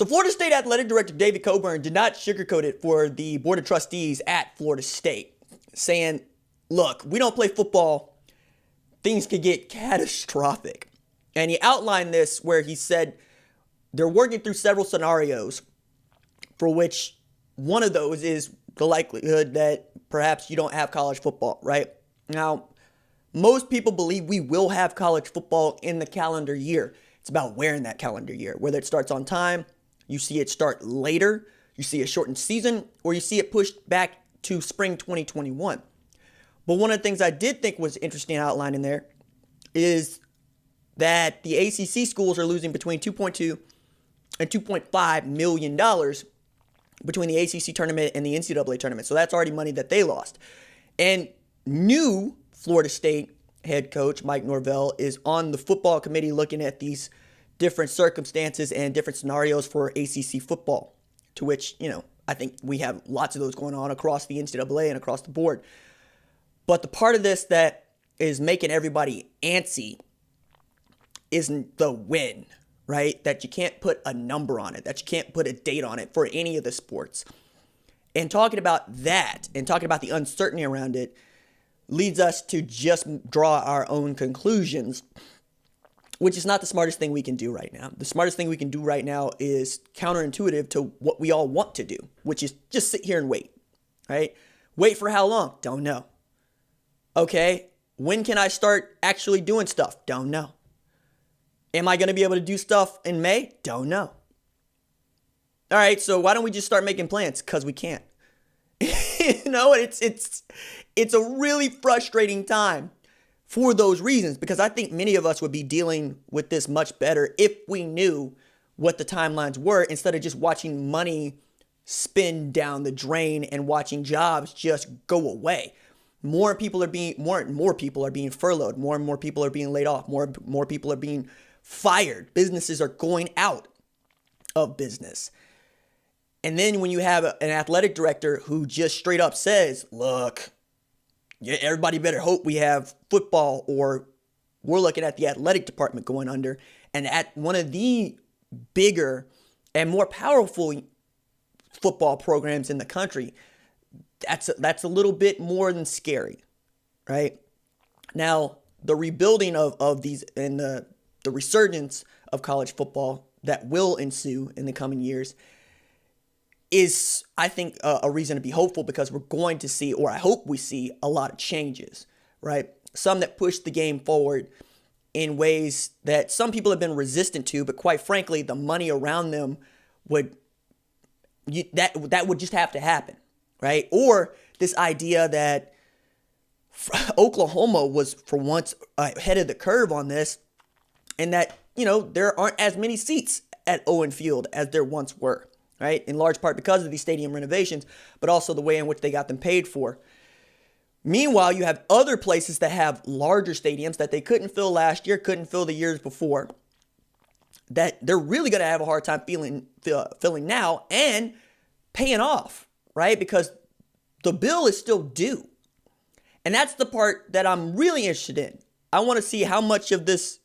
So Florida State Athletic Director David Coburn did not sugarcoat it for the Board of Trustees at Florida State, saying, look, we don't play football, things could get catastrophic. And he outlined this where he said they're working through several scenarios for which one of those is the likelihood that perhaps you don't have college football, right? Now, most people believe we will have college football in the calendar year. It's about where in that calendar year, whether it starts on time, you see it start later, you see a shortened season, or you see it pushed back to spring 2021. But one of the things I did think was interesting outlined in there is that the ACC schools are losing between $2.2 and $2.5 million between the ACC tournament and the NCAA tournament. So that's already money that they lost. And new Florida State head coach Mike Norvell is on the football committee looking at these different circumstances and different scenarios for ACC football, to which, I think we have lots of those going on across the NCAA and across the board. But the part of this that is making everybody antsy isn't the win, right? That you can't put a number on it, that you can't put a date on it for any of the sports. And talking about that and talking about the uncertainty around it leads us to just draw our own conclusions, which is not the smartest thing we can do right now. The smartest thing we can do right now is counterintuitive to what we all want to do, which is just sit here and wait, right? Wait for how long? Don't know. Okay, when can I start actually doing stuff? Don't know. Am I going to be able to do stuff in May? Don't know. All right, so why don't we just start making plans? Because we can't. It's a really frustrating time for those reasons, because I think many of us would be dealing with this much better if we knew what the timelines were, instead of just watching money spin down the drain and watching jobs just go away. More and more people are being furloughed. More and more people are being laid off. More people are being fired. Businesses are going out of business. And then when you have an athletic director who just straight up says, look, everybody better hope we have football, or we're looking at the athletic department going under. And at one of the bigger and more powerful football programs in the country, that's a little bit more than scary, right? Now, the rebuilding of these and the resurgence of college football that will ensue in the coming years is, I think, a reason to be hopeful, because we're going to see, or I hope we see, a lot of changes, right? Some that push the game forward in ways that some people have been resistant to, but quite frankly, the money around them would just have to happen, right? Or this idea that Oklahoma was for once ahead of the curve on this, and that, there aren't as many seats at Owen Field as there once were, right? In large part because of these stadium renovations, but also the way in which they got them paid for. Meanwhile, you have other places that have larger stadiums that they couldn't fill last year, couldn't fill the years before, that they're really going to have a hard time filling now and paying off, right? Because the bill is still due. And that's the part that I'm really interested in. I want to see how much of this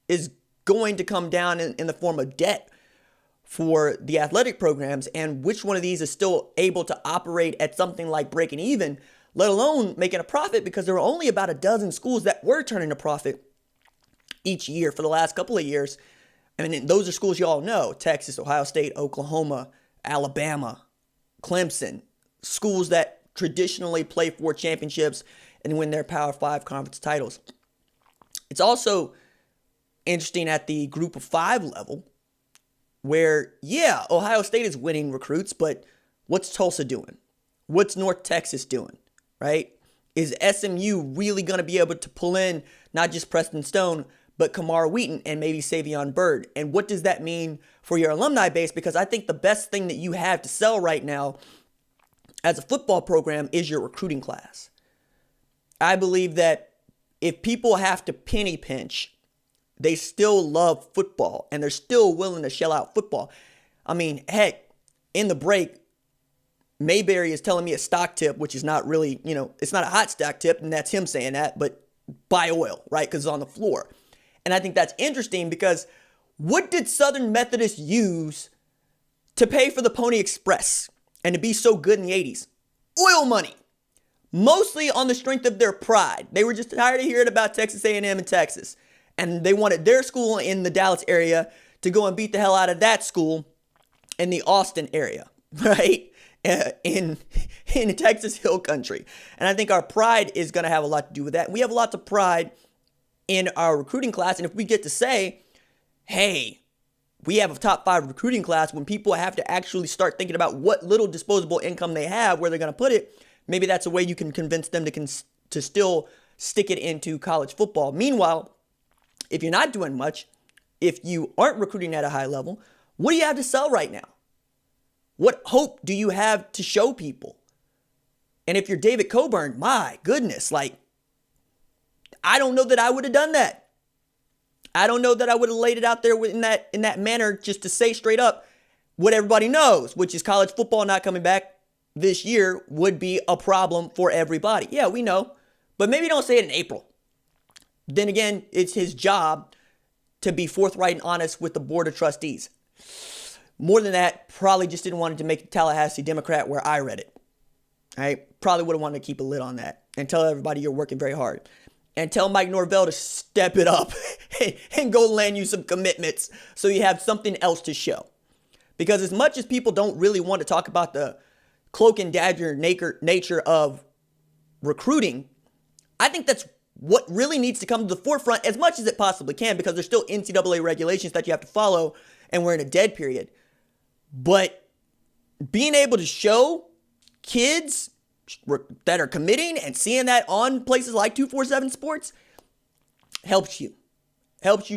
is going to come down in the form of debt for the athletic programs, and which one of these is still able to operate at something like breaking even, let alone making a profit, because there were only about a dozen schools that were turning a profit each year for the last couple of years. I mean, those are schools you all know: Texas, Ohio State, Oklahoma, Alabama, Clemson, schools that traditionally play for championships and win their Power 5 conference titles. It's also interesting at the Group of 5 level, where, Ohio State is winning recruits, but what's Tulsa doing? What's North Texas doing, right? Is SMU really going to be able to pull in not just Preston Stone, but Kamar Wheaton and maybe Savion Byrd? And what does that mean for your alumni base? Because I think the best thing that you have to sell right now as a football program is your recruiting class. I believe that if people have to penny pinch, they still love football, and they're still willing to shell out football. I mean, heck, in the break, Mayberry is telling me a stock tip, which is not really, it's not a hot stock tip, and that's him saying that, but buy oil, right? Because it's on the floor. And I think that's interesting, because what did Southern Methodist use to pay for the Pony Express and to be so good in the 80s. Oil money. Mostly on the strength of their pride. They were just tired of hearing about Texas A&M in Texas. And they wanted their school in the Dallas area to go and beat the hell out of that school in the Austin area, right? In Texas Hill Country. And I think our pride is going to have a lot to do with that. We have lots of pride in our recruiting class. And if we get to say, hey, we have a top 5 recruiting class, when people have to actually start thinking about what little disposable income they have, where they're going to put it, maybe that's a way you can convince them to still stick it into college football. Meanwhile, if you're not doing much, if you aren't recruiting at a high level, what do you have to sell right now? What hope do you have to show people? And if you're David Coburn, my goodness, I don't know that I would have done that. I don't know that I would have laid it out there in that manner, just to say straight up what everybody knows, which is college football not coming back this year would be a problem for everybody. Yeah, we know, but maybe don't say it in April. Then again, it's his job to be forthright and honest with the Board of Trustees. More than that, probably just didn't want to make the Tallahassee Democrat where I read it. Right? Probably would have wanted to keep a lid on that and tell everybody you're working very hard. And tell Mike Norvell to step it up and go land you some commitments so you have something else to show. Because as much as people don't really want to talk about the cloak and dagger nature of recruiting, I think that's what really needs to come to the forefront as much as it possibly can, because there's still NCAA regulations that you have to follow, and we're in a dead period. But being able to show kids that are committing and seeing that on places like 247 Sports helps you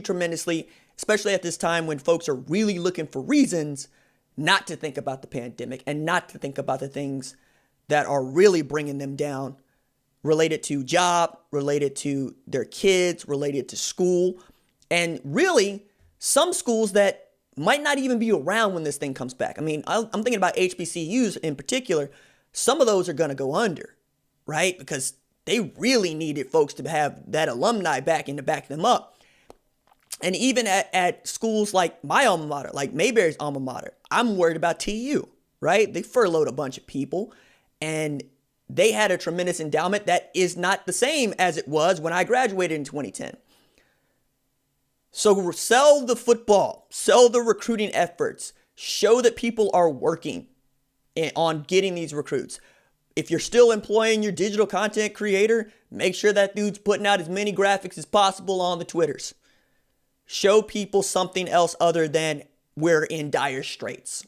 tremendously, especially at this time when folks are really looking for reasons not to think about the pandemic and not to think about the things that are really bringing them down, related to job, related to their kids, related to school, and really some schools that might not even be around when this thing comes back. I mean, I'm thinking about HBCUs in particular. Some of those are going to go under, right? Because they really needed folks to have that alumni backing to back them up. And even at schools like my alma mater, like Mayberry's alma mater, I'm worried about TU, right? They furloughed a bunch of people, and they had a tremendous endowment that is not the same as it was when I graduated in 2010. So sell the football, sell the recruiting efforts, show that people are working on getting these recruits. If you're still employing your digital content creator, make sure that dude's putting out as many graphics as possible on the Twitters. Show people something else other than we're in dire straits.